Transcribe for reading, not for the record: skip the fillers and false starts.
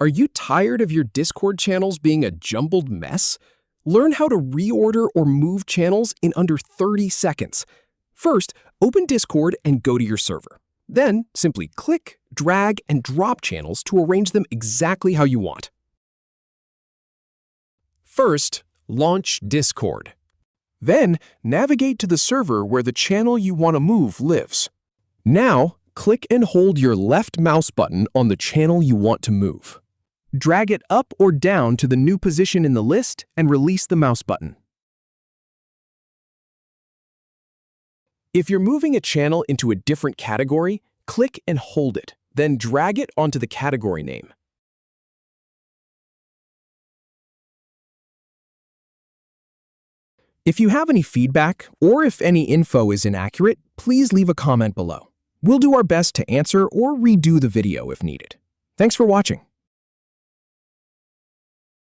Are you tired of your Discord channels being a jumbled mess? Learn how to reorder or move channels in under 30 seconds. First, open Discord and go to your server. Then, simply click, drag, and drop channels to arrange them exactly how you want. First, launch Discord. Then, navigate to the server where the channel you want to move lives. Now, click and hold your left mouse button on the channel you want to move. Drag it up or down to the new position in the list and release the mouse button. If you're moving a channel into a different category, click and hold it, then drag it onto the category name. If you have any feedback or if any info is inaccurate, please leave a comment below. We'll do our best to answer or redo the video if needed. Thanks for watching.